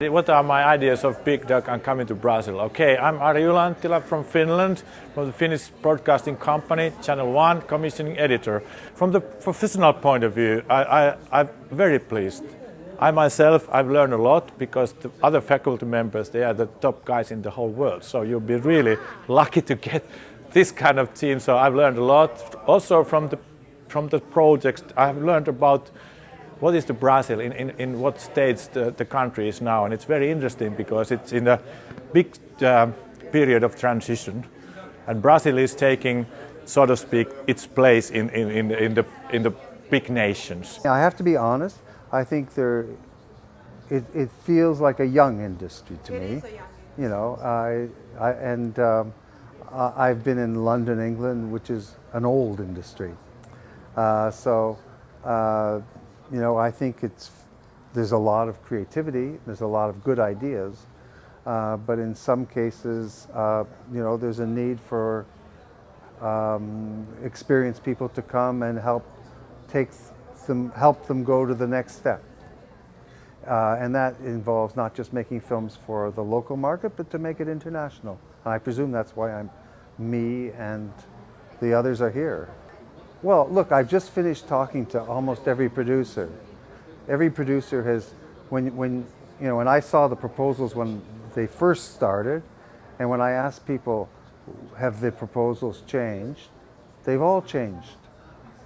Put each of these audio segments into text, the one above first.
What are my ideas of Pic Doc and coming to Brazil? Okay, I'm Ari Ulantila from Finland, from the Finnish broadcasting company, Channel 1, commissioning editor. From the professional point of view, I'm very pleased. I myself, I've learned a lot because the other faculty members, they are the top guys in the whole world. So you'll be really lucky to get this kind of team. So I've learned a lot. Also from the projects, I've learned about what is the Brazil, in what states the country is now. And it's very interesting because it's in a big period of transition. And Brazil is taking, so to speak, its place in the big nations. I have to be honest, I think it feels like a young industry to me. It is a young industry. You know, I've been in London, England, which is an old industry. You know, I think there's a lot of creativity, there's a lot of good ideas, but in some cases, you know, there's a need for experienced people to come and help them go to the next step. And that involves not just making films for the local market, but to make it international. And I presume that's why me and the others are here. Well, look, I've just finished talking to almost every producer. Every producer has, when I saw the proposals when they first started, and when I asked people, have the proposals changed? They've all changed.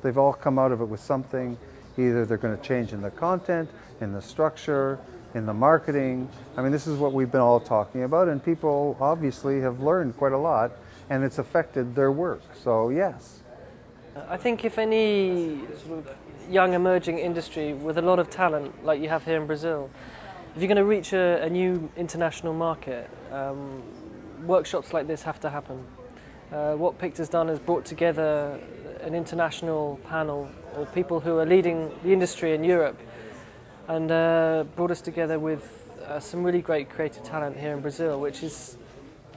They've all come out of it with something. Either they're going to change in the content, in the structure, in the marketing. I mean, this is what we've been all talking about, and people obviously have learned quite a lot, and it's affected their work. So yes. I think if any sort of young emerging industry with a lot of talent like you have here in Brazil, if you're going to reach a new international market, workshops like this have to happen. What Pic has done is brought together an international panel of people who are leading the industry in Europe and brought us together with some really great creative talent here in Brazil, which is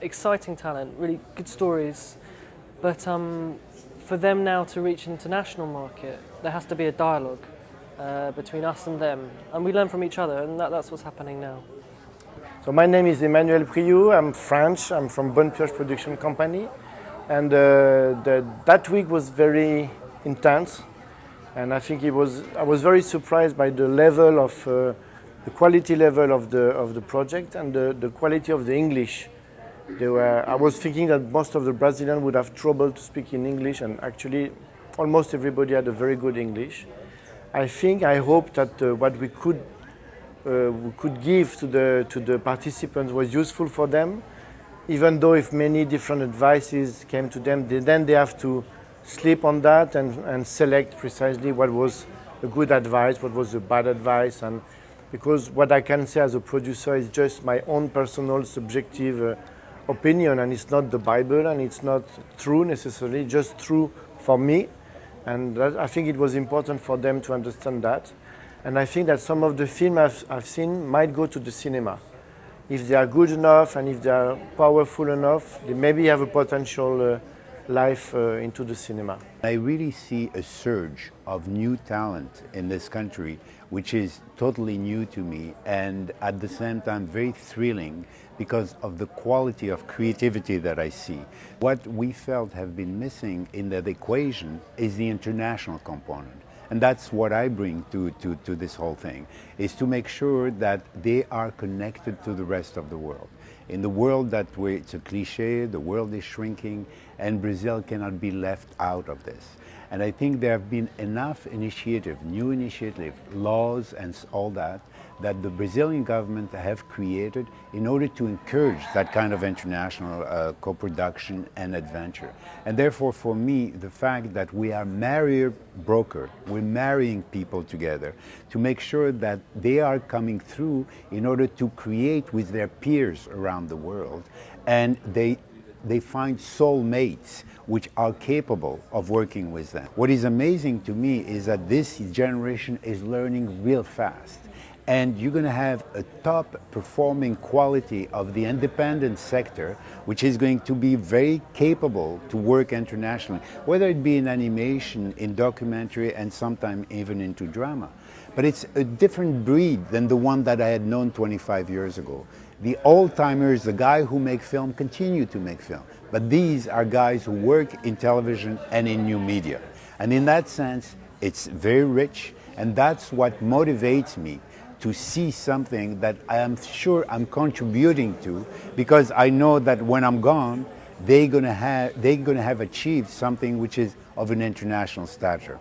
exciting talent, really good stories. But for them now to reach an international market, there has to be a dialogue between us and them. And we learn from each other, and that's what's happening now. So my name is Emmanuel Priou, I'm French, I'm from Bonne Pioche Production Company. And that week was very intense. And I think I was very surprised by the level of, the quality level of the project and the quality of the English. I was thinking that most of the Brazilians would have trouble to speak in English, and actually almost everybody had a very good English. I hope that what we could give to the participants was useful for them, even though if many different advices came to them, then they have to sleep on that and select precisely what was a good advice, what was a bad advice. And because what I can say as a producer is just my own personal subjective opinion, and it's not the Bible, and it's not true necessarily, just true for me. And I think it was important for them to understand that. And I think that some of the films I've seen might go to the cinema. If they are good enough and if they are powerful enough, they maybe have a potential life into the cinema. I really see a surge of new talent in this country, which is totally new to me and at the same time very thrilling because of the quality of creativity that I see. What we felt have been missing in that equation is the international component. And that's what I bring to this whole thing, is to make sure that they are connected to the rest of the world. In the world it's a cliche, the world is shrinking, and Brazil cannot be left out of this. And I think there have been enough new initiative, laws and all that the Brazilian government have created in order to encourage that kind of international co-production and adventure. And therefore, for me, the fact that we are marrier broker, we're marrying people together to make sure that they are coming through in order to create with their peers around the world, and they find soulmates which are capable of working with them. What is amazing to me is that this generation is learning real fast. and you're going to have a top performing quality of the independent sector, which is going to be very capable to work internationally, whether it be in animation, in documentary, and sometimes even into drama. But it's a different breed than the one that I had known 25 years ago. The old-timers, the guy who make film, continue to make film. But these are guys who work in television and in new media. And in that sense, it's very rich, and that's what motivates me to see something that I am sure I'm contributing to, because I know that when I'm gone, they're gonna have achieved something which is of an international stature.